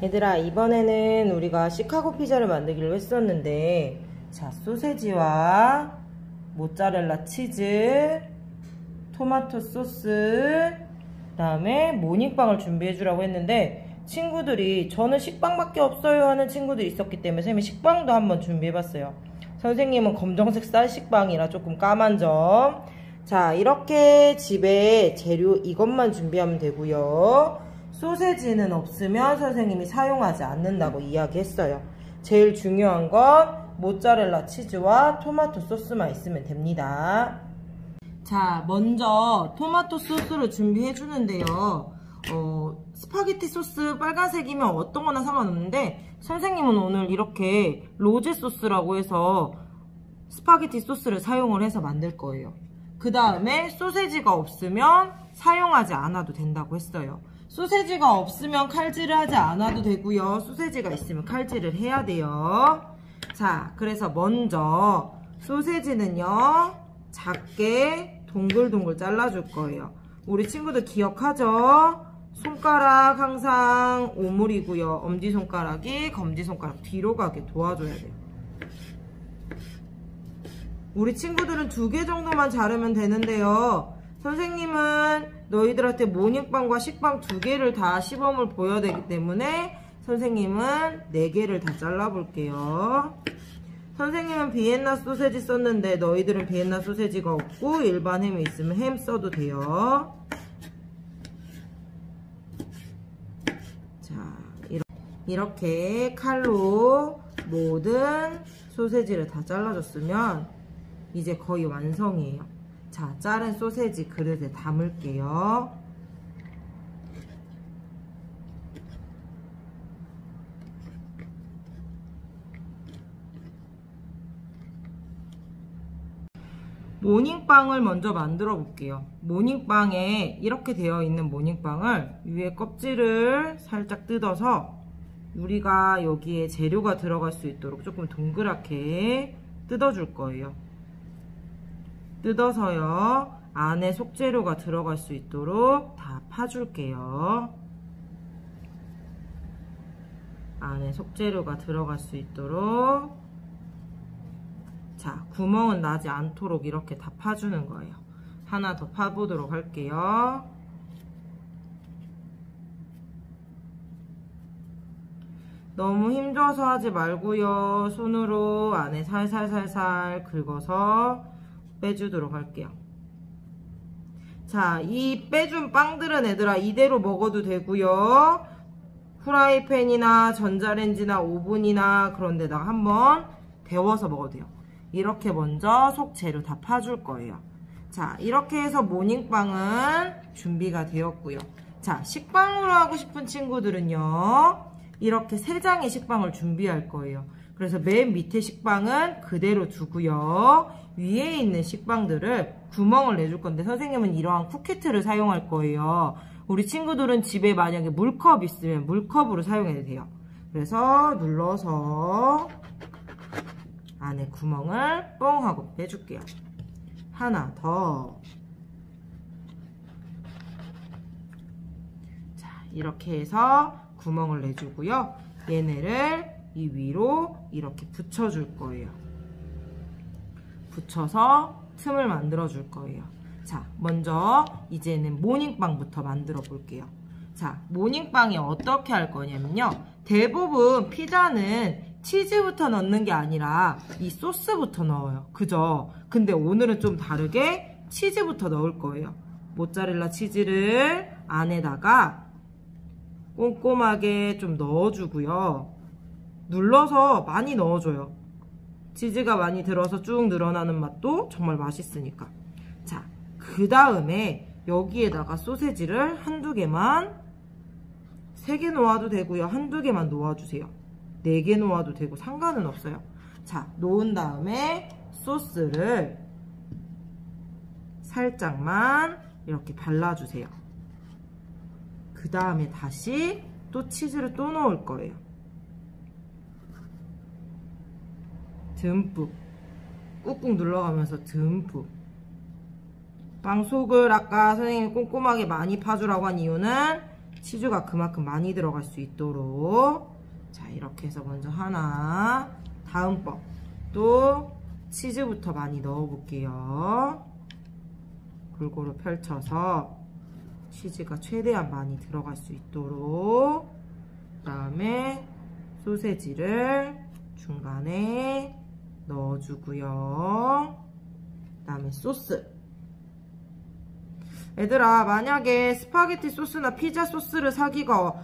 얘들아, 이번에는 우리가 시카고 피자를 만들기로 했었는데, 자, 소세지와 모짜렐라 치즈, 토마토 소스, 그 다음에 모닝빵을 준비해 주라고 했는데, 친구들이 저는 식빵밖에 없어요 하는 친구들이 있었기 때문에 선생님이 식빵도 한번 준비해 봤어요. 선생님은 검정색 쌀식빵이라 조금 까만 점. 자, 이렇게 집에 재료 이것만 준비하면 되고요. 소세지는 없으면 선생님이 사용하지 않는다고 이야기했어요. 제일 중요한 건 모짜렐라 치즈와 토마토 소스만 있으면 됩니다. 자, 먼저 토마토 소스를 준비해 주는데요. 스파게티 소스 빨간색이면 어떤 거나 상관없는데 선생님은 오늘 이렇게 로제 소스라고 해서 스파게티 소스를 사용을 해서 만들 거예요. 그 다음에 소세지가 없으면 사용하지 않아도 된다고 했어요. 소세지가 없으면 칼질을 하지 않아도 되고요. 소세지가 있으면 칼질을 해야 돼요. 자, 그래서 먼저 소세지는요, 작게 동글동글 잘라줄 거예요. 우리 친구들 기억하죠? 손가락 항상 오물이고요. 엄지손가락이 검지손가락 뒤로 가게 도와줘야 돼요. 우리 친구들은 2개 정도만 자르면 되는데요. 선생님은 너희들한테 모닝빵과 식빵 2개를 다 시범을 보여야 되기 때문에 선생님은 4개를 다 잘라볼게요. 선생님은 비엔나 소세지 썼는데 너희들은 비엔나 소세지가 없고 일반 햄이 있으면 햄 써도 돼요. 자, 이렇게 칼로 모든 소세지를 다 잘라줬으면 이제 거의 완성이에요. 자, 자른 소세지 그릇에 담을게요. 모닝빵을 먼저 만들어 볼게요. 모닝빵에 이렇게 되어 있는 모닝빵을 위에 껍질을 살짝 뜯어서 우리가 여기에 재료가 들어갈 수 있도록 조금 동그랗게 뜯어줄 거예요. 뜯어서요, 안에 속재료가 들어갈 수 있도록 다 파줄게요. 안에 속재료가 들어갈 수 있도록. 자, 구멍은 나지 않도록 이렇게 다 파주는 거예요. 하나 더 파보도록 할게요. 너무 힘줘서 하지 말고요. 손으로 안에 살살살살 긁어서 빼주도록 할게요. 자, 이 빼준 빵들은 얘들아 이대로 먹어도 되고요. 후라이팬이나 전자레인지나 오븐이나 그런 데다가 한번 데워서 먹어도 돼요. 이렇게 먼저 속 재료 다 파줄 거예요. 자, 이렇게 해서 모닝빵은 준비가 되었고요. 자, 식빵으로 하고 싶은 친구들은요, 이렇게 3장의 식빵을 준비할 거예요. 그래서 맨 밑에 식빵은 그대로 두고요. 위에 있는 식빵들을 구멍을 내줄 건데 선생님은 이러한 쿠키틀을 사용할 거예요. 우리 친구들은 집에 만약에 물컵 있으면 물컵으로 사용해도 돼요. 그래서 눌러서 안에 구멍을 뻥 하고 빼줄게요. 하나 더. 자, 이렇게 해서 구멍을 내주고요. 얘네를 이 위로 이렇게 붙여줄 거예요. 붙여서 틈을 만들어 줄 거예요. 자, 먼저 이제는 모닝빵부터 만들어 볼게요. 자, 모닝빵이 어떻게 할 거냐면요, 대부분 피자는 치즈부터 넣는 게 아니라 이 소스부터 넣어요. 그죠? 근데 오늘은 좀 다르게 치즈부터 넣을 거예요. 모짜렐라 치즈를 안에다가 꼼꼼하게 좀 넣어주고요. 눌러서 많이 넣어줘요. 치즈가 많이 들어서 쭉 늘어나는 맛도 정말 맛있으니까. 자, 그 다음에 여기에다가 소세지를 한두 개만, 3개 놓아도 되고요. 한두 개만 놓아주세요. 4개 놓아도 되고 상관은 없어요. 자, 놓은 다음에 소스를 살짝만 이렇게 발라주세요. 그 다음에 다시 또 치즈를 또 넣을 거예요. 듬뿍 꾹꾹 눌러가면서 듬뿍. 빵 속을 아까 선생님이 꼼꼼하게 많이 파주라고 한 이유는 치즈가 그만큼 많이 들어갈 수 있도록. 자, 이렇게 해서 먼저 하나, 다음번 또 치즈부터 많이 넣어 볼게요. 골고루 펼쳐서 치즈가 최대한 많이 들어갈 수 있도록. 그 다음에 소세지를 중간에 넣어주고요. 그 다음에 소스. 얘들아, 만약에 스파게티 소스나 피자 소스를 사기가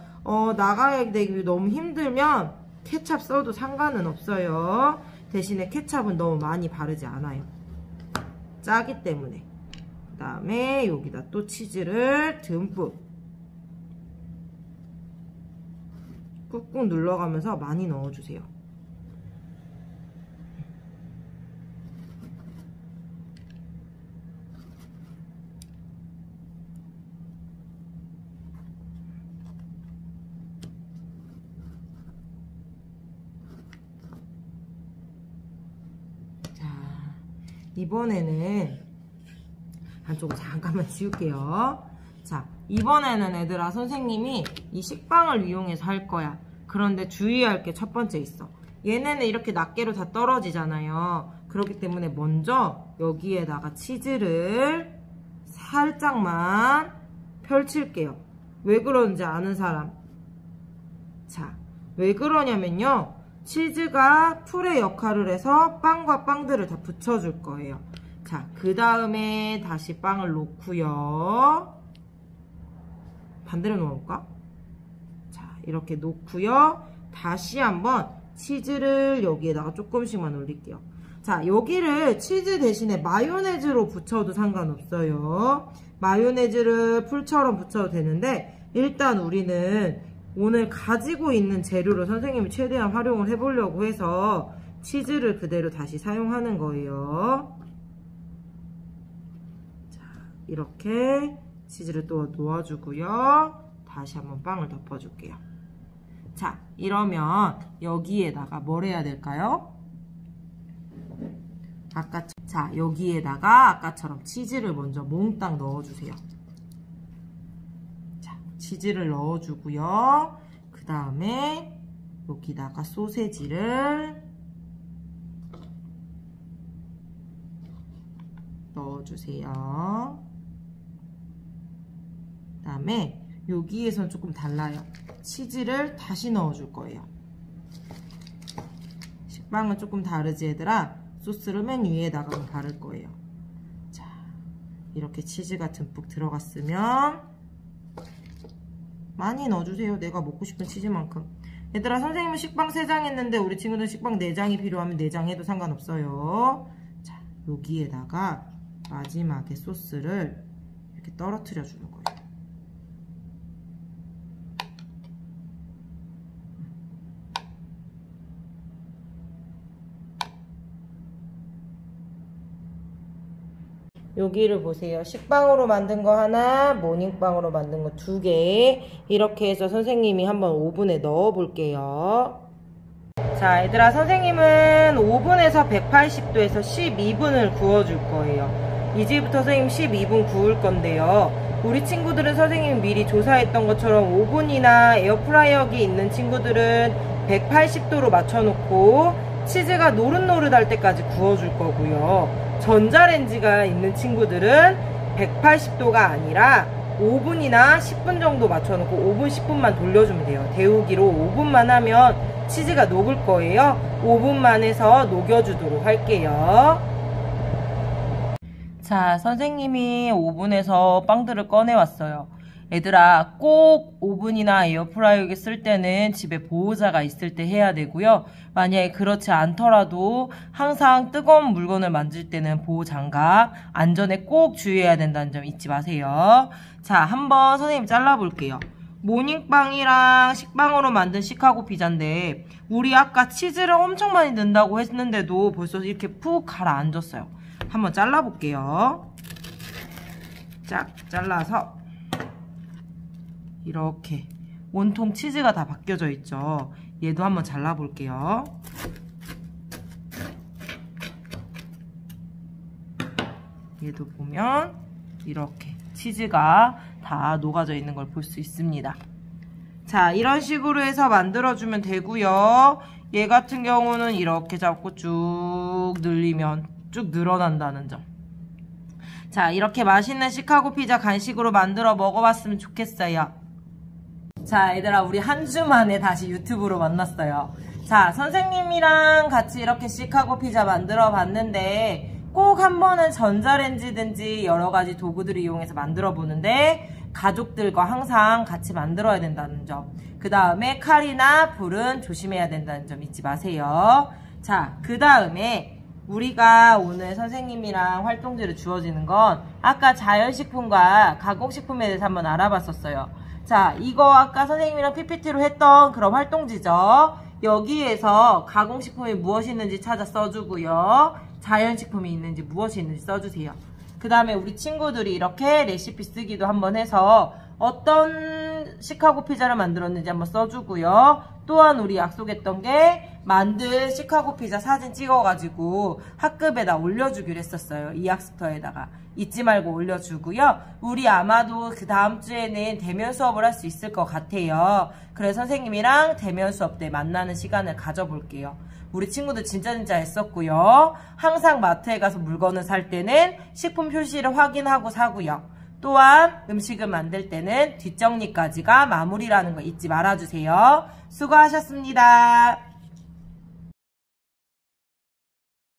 나가야 되기 너무 힘들면 케찹 써도 상관은 없어요. 대신에 케찹은 너무 많이 바르지 않아요. 짜기 때문에. 그 다음에 여기다 또 치즈를 듬뿍 꾹꾹 눌러가면서 많이 넣어주세요. 자, 이번에는 한쪽을 잠깐만 지울게요. 자, 이번에는 얘들아, 선생님이 이 식빵을 이용해서 할 거야. 그런데 주의할 게 첫 번째 있어. 얘네는 이렇게 낱개로 다 떨어지잖아요. 그렇기 때문에 먼저 여기에다가 치즈를 살짝만 펼칠게요. 왜 그러는지 아는 사람? 자, 왜 그러냐면요, 치즈가 풀의 역할을 해서 빵과 빵들을 다 붙여줄 거예요. 자, 그 다음에 다시 빵을 놓고요. 반대로 놓아볼까? 자, 이렇게 놓고요. 다시 한번 치즈를 여기에다가 조금씩만 올릴게요. 자, 여기를 치즈 대신에 마요네즈로 붙여도 상관없어요. 마요네즈를 풀처럼 붙여도 되는데, 일단 우리는 오늘 가지고 있는 재료로 선생님이 최대한 활용을 해보려고 해서 치즈를 그대로 다시 사용하는 거예요. 자, 이렇게 치즈를 또 놓아주고요. 다시 한번 빵을 덮어줄게요. 자, 이러면 여기에다가 뭘 해야 될까요? 자, 여기에다가 아까처럼 치즈를 먼저 몽땅 넣어주세요. 자, 치즈를 넣어주고요. 그 다음에 여기다가 소세지를 넣어주세요. 그 다음에 여기에선 조금 달라요. 치즈를 다시 넣어줄 거예요. 식빵은 조금 다르지 얘들아? 소스를 맨 위에다가 바를 거예요. 자, 이렇게 치즈가 듬뿍 들어갔으면 많이 넣어주세요. 내가 먹고 싶은 치즈만큼. 얘들아, 선생님은 식빵 3장 했는데 우리 친구들 식빵 4장이 필요하면 4장 해도 상관없어요. 자, 여기에다가 마지막에 소스를 이렇게 떨어뜨려 주는 거예요. 여기를 보세요. 식빵으로 만든 거 하나, 모닝빵으로 만든 거 2개. 이렇게 해서 선생님이 한번 오븐에 넣어 볼게요. 자, 얘들아, 선생님은 오븐에서 180도에서 12분을 구워줄 거예요. 이제부터 선생님 12분 구울 건데요. 우리 친구들은 선생님이 미리 조사했던 것처럼 오븐이나 에어프라이어기 있는 친구들은 180도로 맞춰놓고 치즈가 노릇노릇할 때까지 구워줄 거고요. 전자레인지가 있는 친구들은 180도가 아니라 5분이나 10분 정도 맞춰놓고 5분, 10분만 돌려주면 돼요. 데우기로 5분만 하면 치즈가 녹을 거예요. 5분만 해서 녹여주도록 할게요. 자, 선생님이 오븐에서 빵들을 꺼내왔어요. 얘들아, 꼭 오븐이나 에어프라이어기 쓸 때는 집에 보호자가 있을 때 해야 되고요. 만약에 그렇지 않더라도 항상 뜨거운 물건을 만질 때는 보호장갑, 안전에 꼭 주의해야 된다는 점 잊지 마세요. 자, 한번 선생님 잘라볼게요. 모닝빵이랑 식빵으로 만든 시카고 피자인데 우리 아까 치즈를 엄청 많이 넣는다고 했는데도 벌써 이렇게 푹 가라앉았어요. 한번 잘라볼게요. 쫙 잘라서 이렇게 온통 치즈가 다 벗겨져 있죠. 얘도 한번 잘라볼게요. 얘도 보면 이렇게 치즈가 다 녹아져 있는 걸 볼 수 있습니다. 자, 이런 식으로 해서 만들어주면 되고요. 얘 같은 경우는 이렇게 잡고 쭉 늘리면 쭉 늘어난다는 점. 자, 이렇게 맛있는 시카고 피자 간식으로 만들어 먹어봤으면 좋겠어요. 자, 얘들아, 우리 한 주 만에 다시 유튜브로 만났어요. 자, 선생님이랑 같이 이렇게 시카고 피자 만들어 봤는데 꼭 한 번은 전자레인지든지 여러 가지 도구들을 이용해서 만들어 보는데 가족들과 항상 같이 만들어야 된다는 점. 그 다음에 칼이나 불은 조심해야 된다는 점 잊지 마세요. 자, 그 다음에 우리가 오늘 선생님이랑 활동지를 주어지는 건 아까 자연식품과 가공식품에 대해서 한번 알아봤었어요. 자, 이거 아까 선생님이랑 PPT로 했던 그런 활동지죠. 여기에서 가공식품이 무엇이 있는지 찾아 써주고요. 자연식품이 있는지 무엇이 있는지 써주세요. 그 다음에 우리 친구들이 이렇게 레시피 쓰기도 한번 해서 어떤 시카고 피자를 만들었는지 한번 써주고요. 또한 우리 약속했던 게 만든 시카고 피자 사진 찍어가지고 학급에다 올려주기로 했었어요. 이 학습터에다가. 잊지 말고 올려주고요. 우리 아마도 그 다음 주에는 대면 수업을 할 수 있을 것 같아요. 그래서 선생님이랑 대면 수업 때 만나는 시간을 가져볼게요. 우리 친구들 진짜 했었고요. 항상 마트에 가서 물건을 살 때는 식품 표시를 확인하고 사고요. 또한 음식을 만들 때는 뒷정리까지가 마무리라는 거 잊지 말아주세요. 수고하셨습니다.